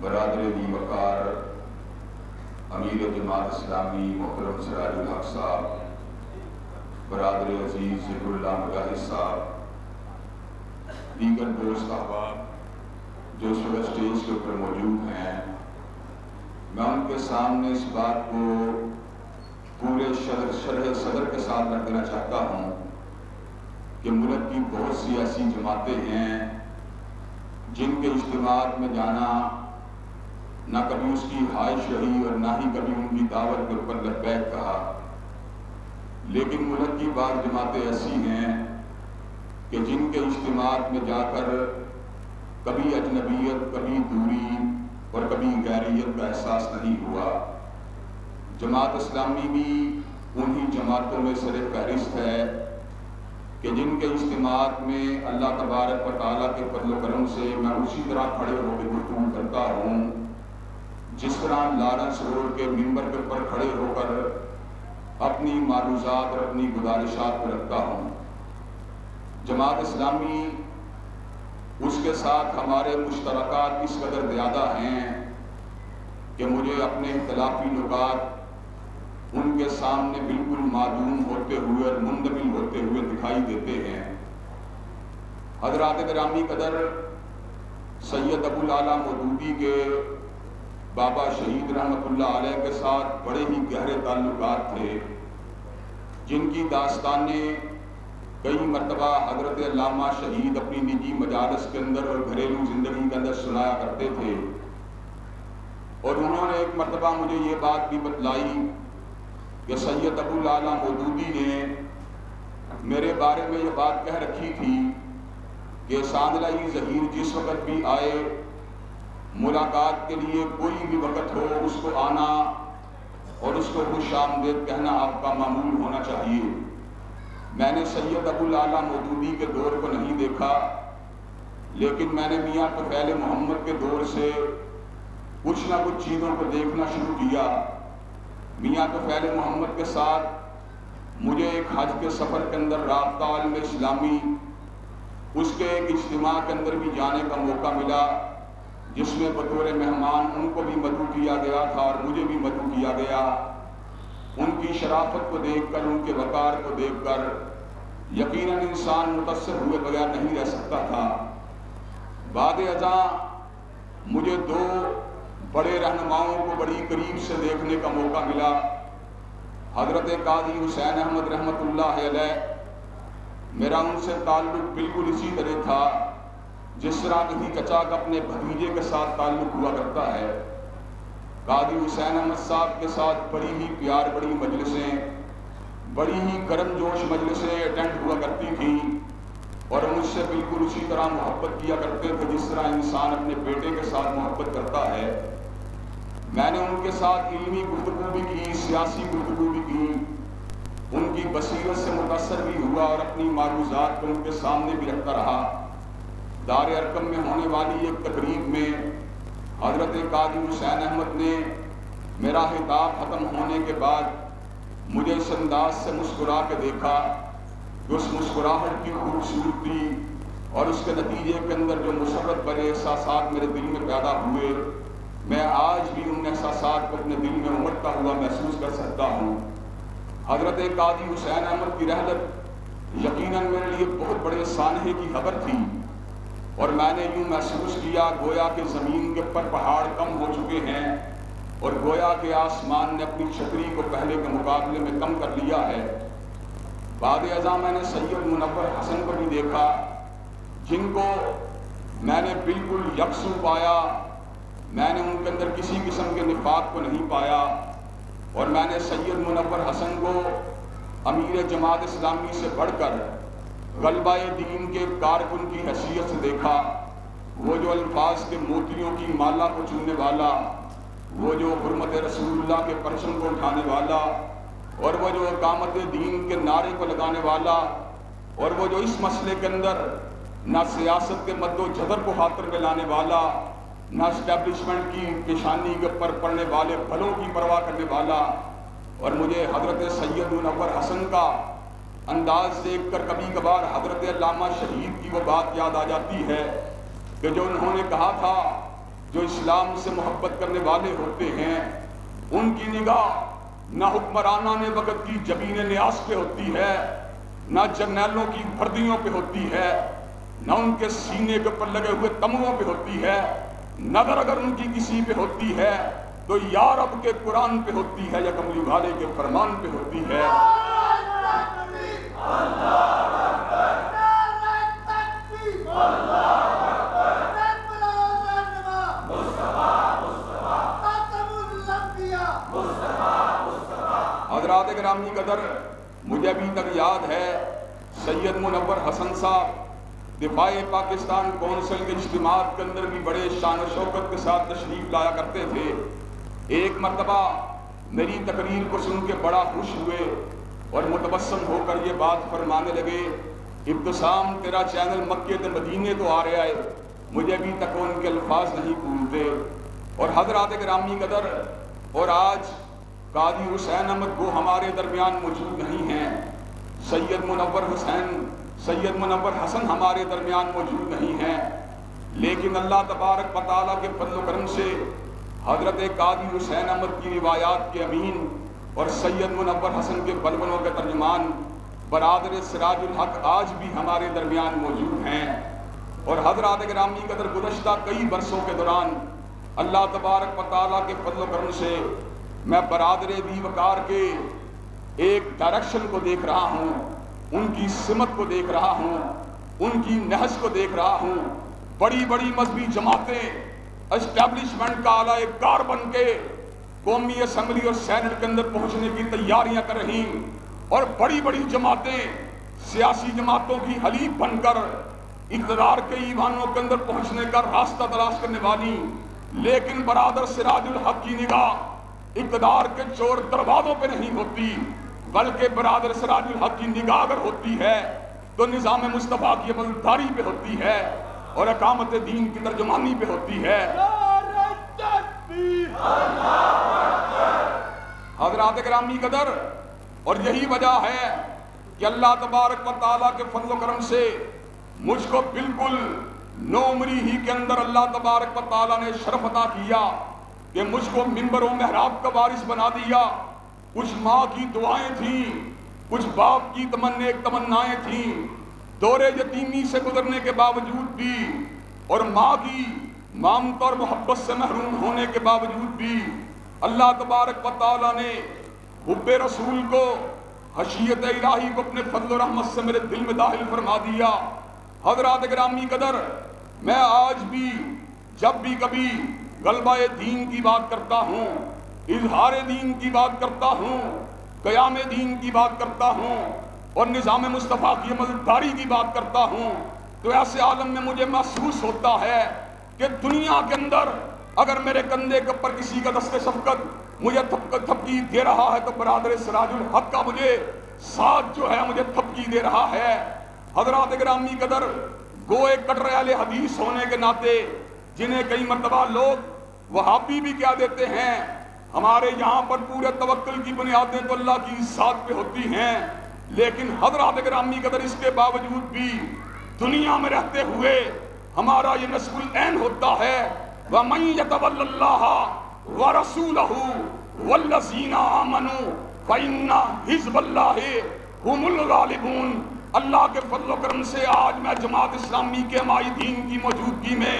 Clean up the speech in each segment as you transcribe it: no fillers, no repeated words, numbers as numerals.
برادر دی وقار امیر جماعت اسلامی محترم سراج الحق صاحب، برادر عزیز ذکر اللہ مجاہد صاحب، دیگر دوست احباب جو اس وقت اسٹیج کے اوپر موجود ہیں، میں ان کے سامنے اس بات کو پورے شرح صدر کے ساتھ رکھ دینا چاہتا ہوں کہ ملک کی بہت سی ایسی جماعتیں ہیں جن کے اجتماعات میں جانا نہ کبھی اس کی خواہش رہی اور نہ ہی کبھی ان کی دعوت کے اوپر لبیک کہا، لیکن ملک کی بعض جماعتیں ایسی ہیں کہ جن کے اجتماعات میں جا کر کبھی اجنبیت، کبھی دوری اور کبھی غیریت کا احساس نہیں ہوا۔ جماعت اسلامی بھی انہی جماعتوں میں سر فہرست ہے کہ جن کے اجتماعات میں اللہ تبارک و تعالیٰ کے فضل و کرم سے میں اسی طرح کھڑے ہو کے گفتگو کرتا ہوں جس طرح لارنس روڈ کے ممبر کے اوپر کھڑے ہو کر اپنی معروضات اور اپنی گزارشات کو رکھتا ہوں۔ جماعت اسلامی، اس کے ساتھ ہمارے مشترکات اس قدر زیادہ ہیں کہ مجھے اپنے اختلافی نکات ان کے سامنے بالکل معدوم ہوتے ہوئے اور مندمل ہوتے ہوئے دکھائی دیتے ہیں۔ حضرات گرامی قدر سید ابو الاعلیٰ مودودی کے بابا شہید رحمۃ اللہ علیہ کے ساتھ بڑے ہی گہرے تعلقات تھے، جن کی داستانیں کئی مرتبہ حضرت علامہ شہید اپنی نجی مجالس کے اندر اور گھریلو زندگی کے اندر سنایا کرتے تھے، اور انہوں نے ایک مرتبہ مجھے یہ بات بھی بتلائی کہ سید ابو الاعلیٰ مودودی نے میرے بارے میں یہ بات کہہ رکھی تھی کہ ساندلائی ظہیر جس وقت بھی آئے، ملاقات کے لیے کوئی بھی وقت ہو، اس کو آنا اور اس کو خوش آمدید کہنا آپ کا معمول ہونا چاہیے۔ میں نے سید ابو الاعلیٰ مودودی کے دور کو نہیں دیکھا، لیکن میں نے میاں طفیل محمد کے دور سے کچھ نہ کچھ چیزوں کو دیکھنا شروع کیا۔ میاں طفیل محمد کے ساتھ مجھے ایک حج کے سفر کے اندر رابطہ علم اسلامی اس کے ایک اجتماع کے اندر بھی جانے کا موقع ملا، جس میں بطور مہمان ان کو بھی مدعو کیا گیا تھا اور مجھے بھی مدعو کیا گیا۔ ان کی شرافت کو دیکھ کر، ان کے وقار کو دیکھ کر یقیناً انسان متاثر ہوئے بغیر نہیں رہ سکتا تھا۔ بعد ازاں مجھے دو بڑے رہنماؤں کو بڑی قریب سے دیکھنے کا موقع ملا۔ حضرت قاضی حسین احمد رحمۃ اللہ علیہ، میرا ان سے تعلق بالکل اسی طرح تھا جس طرح کسی چچا کا اپنے بھتیجے کے ساتھ تعلق ہوا کرتا ہے۔ قاضی حسین احمد صاحب کے ساتھ بڑی ہی پیار، بڑی مجلسیں، بڑی ہی گرم جوش مجلسیں اٹینڈ ہوا کرتی تھیں، اور مجھ سے بالکل اسی طرح محبت کیا کرتے تھے جس طرح انسان اپنے بیٹے کے ساتھ محبت کرتا ہے۔ میں نے ان کے ساتھ علمی گفتگو بھی کی، سیاسی گفتگو بھی کی، ان کی بصیرت سے متاثر بھی ہوا اور اپنی معروضات کو ان کے سامنے بھی رکھتا رہا۔ دار ارقم میں ہونے والی ایک تقریب میں حضرت قاضی حسین احمد نے میرا خطاب ختم ہونے کے بعد مجھے اس انداز سے مسکرا کے دیکھا کہ اس مسکراہٹ کی خوبصورتی اور اس کے نتیجے کے اندر جو مسرت بھرے احساسات میرے دل میں پیدا ہوئے، میں آج بھی ان احساسات کو اپنے دل میں امٹتا ہوا محسوس کر سکتا ہوں۔ حضرت قاضی حسین احمد کی رحلت یقیناً میرے لیے بہت بڑے سانحے کی خبر تھی، اور میں نے یوں محسوس کیا گویا کہ زمین کے اوپر پہاڑ کم ہو چکے ہیں اور گویا کہ آسمان نے اپنی چھتری کو پہلے کے مقابلے میں کم کر لیا ہے۔ بعد ازاں میں نے سید منور حسن کو بھی دیکھا، جن کو میں نے بالکل یکسو پایا، میں نے ان کے اندر کسی قسم کے نفاق کو نہیں پایا، اور میں نے سید منور حسن کو امیر جماعت اسلامی سے بڑھ کر غلبہ دین کے کارکن کی حیثیت سے دیکھا۔ وہ جو الفاظ کے موتیوں کی مالا کو چننے والا، وہ جو حرمت رسول اللہ کے پرچم کو اٹھانے والا، اور وہ جو اقامت دین کے نعرے کو لگانے والا، اور وہ جو اس مسئلے کے اندر نہ سیاست کے مد و جذر کو خاطر میں لانے والا، نہ اسٹیبلشمنٹ کی پیشانی کے اوپر پڑنے والے بھلوں کی پرواہ کرنے والا، اور مجھے حضرت سید منور حسن کا انداز دیکھ کر کبھی کبھار حضرت علامہ شہید کی وہ بات یاد آ جاتی ہے کہ جو انہوں نے کہا تھا جو اسلام سے محبت کرنے والے ہوتے ہیں ان کی نگاہ نہ حکمرانان وقت کی جبین نیاز پہ ہوتی ہے، نہ جرنیلوں کی وردیوں پہ ہوتی ہے، نہ ان کے سینے کے اوپر لگے ہوئے تمغوں پہ ہوتی ہے۔ نظر اگر ان کی کسی پہ ہوتی ہے تو یا رب کے قرآن پہ ہوتی ہے یا کملی والے کے فرمان پہ ہوتی ہے۔ حضرات گرامی قدر، مجھے ابھی تک یاد ہے سید منور حسن صاحب دفاع پاکستان کونسل کے اجتماعات کے اندر بھی بڑے شان و شوکت کے ساتھ تشریف لایا کرتے تھے۔ ایک مرتبہ میری تقریر کو سن کے بڑا خوش ہوئے اور متبسم ہو کر یہ بات فرمانے لگے، ابتسام تیرا چینل مکے تے مدینے تو آ رہا ہے، مجھے ابھی تک ان کے الفاظ نہیں بھولتے۔ اور حضرات گرامی قدر، اور آج قاضی حسین احمد وہ ہمارے درمیان موجود نہیں ہیں، سید منور حسن ہمارے درمیان موجود نہیں ہیں، لیکن اللہ تبارک و تعالیٰ کے فضل و کرم سے حضرت قاضی حسین احمد کی روایات کے امین اور سید منور حسن کے بلبلوں کے ترجمان برادر سراج الحق آج بھی ہمارے درمیان موجود ہیں۔ اور حضرات گرامی قدر، گزشتہ کئی برسوں کے دوران اللہ تبارک و تعالیٰ کے فضل و کرم سے میں برادر دی وقار کے ایک ڈائریکشن کو دیکھ رہا ہوں، ان کی سمت کو دیکھ رہا ہوں، ان کی نہج کو دیکھ رہا ہوں۔ بڑی بڑی مذہبی جماعتیں اسٹیبلشمنٹ کا اعلی کار بن کے قومی اسمبلی اور سینٹ کے اندر پہنچنے کی تیاریاں کر رہی، اور بڑی بڑی جماعتیں سیاسی جماعتوں کی حلیف بن کر اقتدار کے ایوانوں کے اندر پہنچنے کا راستہ تلاش کرنے والی، لیکن برادر سراج الحق کی نگاہ اقتدار کے چور دروازوں پہ نہیں ہوتی، بلکہ برادر سراج الحق کی نگاہ اگر ہوتی ہے تو نظام مصطفیٰ کی عملداری پہ ہوتی ہے اور اقامت دین کی ترجمانی پہ ہوتی ہے۔ حضرات گرامی قدر، اور یہی وجہ ہے کہ اللہ تبارک و تعالیٰ کے فضل و کرم سے مجھ کو بالکل نو عمری ہی کے اندر اللہ تبارک و تعالیٰ نے شرف عطا کیا کہ مجھ کو منبر و محراب کا وارث بنا دیا۔ کچھ ماں کی دعائیں تھیں، کچھ باپ کی تمنائیں تھیں، دور یتیمی سے گزرنے کے باوجود بھی اور ماں کی مامت اور محبت سے محروم ہونے کے باوجود بھی اللہ تبارک و تعالیٰ نے حب رسول کو، خشیت الہی کو اپنے فضل و رحمت سے میرے دل میں داخل فرما دیا۔ حضرات گرامی قدر، میں آج بھی جب بھی کبھی غلبہ دین کی بات کرتا ہوں، اظہار دین کی بات کرتا ہوں، قیام دین کی بات کرتا ہوں اور نظام مصطفیٰ کی عملداری کی بات کرتا ہوں، تو ایسے عالم میں مجھے محسوس ہوتا ہے کہ دنیا کے اندر اگر میرے کندھے کے اوپر کسی کا دست شفقت مجھے تھپکی دے رہا ہے تو برادر سراج الحق کا مجھے ساتھ جو ہے مجھے تھپکی دے رہا ہے۔ حضرات گرامی قدر، گوئے کٹر اہل حدیث ہونے کے ناطے جنہیں کئی مرتبہ لوگ وہابی بھی کہہ دیتے ہیں، ہمارے یہاں پر پورے توکل کی بنیادیں تو اللہ کی ذات پہ ہوتی ہیں، لیکن حضرات گرامی قدر اس کے باوجود بھی دنیا میں رہتے ہوئے ہمارا یہ نصب العین ہوتا ہے، وَمَن يَتَوَلَّ اللَّهَ وَرَسُولَهُ وَالَّذِينَ آمَنُوا فَإِنَّ حِزْبَ اللَّهِ هُمُ الْغَالِبُونَ۔ اللہ کے فضل و کرم سے آج میں جماعت اسلامی کے مائی دین کی موجودگی میں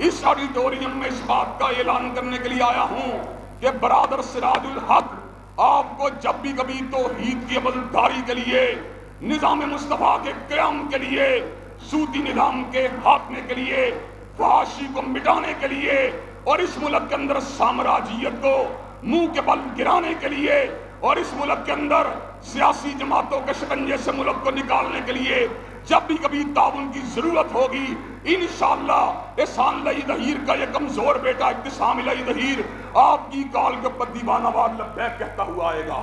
اس آڈیٹوریم میں اس بات کا اعلان کرنے کے لیے آیا ہوں کہ برادر سراج الحق آپ کو جب بھی کبھی توحید کی عملداری کے لیے، نظام مصطفیٰ کے قیام کے لیے، سودی نظام کے خاتمے کے لیے، فحاشی کو مٹانے کے لیے اور اس ملک کے اندر سامراجیت کو منہ کے بل گرانے کے لیے اور اس ملک کے اندر سیاسی جماعتوں کے شکنجے سے ملک کو نکالنے کے لیے جب بھی کبھی تعاون کی ضرورت ہوگی، انشاءاللہ احسان الہی ظہیر کا یہ کمزور بیٹا ابتسام الہی ظہیر آپ کی کال کے اوپر دیوانہ وار لبیک کہتا ہوا آئے گا۔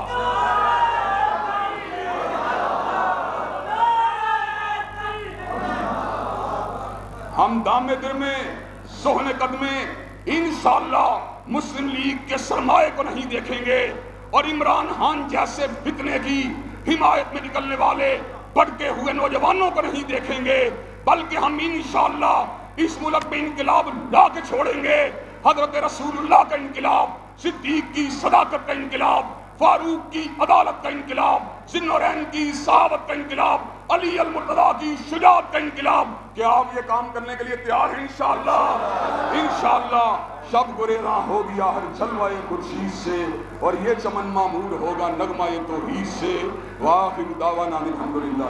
ہم دامے در میں سہنے قدمیں انشاءاللہ مسلم لیگ کے سرمایہ کو نہیں دیکھیں گے اور عمران خان جیسے فتنے کی حمایت میں نکلنے والے بھٹکے ہوئے نوجوانوں کو نہیں دیکھیں گے، بلکہ ہم انشاءاللہ اس ملک میں انقلاب لا کے چھوڑیں گے. حضرت رسول اللہ کا انقلاب، صدیق کی صداقت کا انقلاب، فاروق کی عدالت کا انقلاب، ذی النورین کی صحابت کا انقلاب، علی المرتضیٰ کی شجاعت کا انقلاب. کیا آپ یہ کام کرنے کے لیے تیار ہیں؟ انشاءاللہ انشاءاللہ. شب گریزاں ہو گیا ہر جلوہ خورشید سے، اور یہ چمن معمور ہوگا نغمہ توحید سے. وآخر دعوانا الحمدللہ.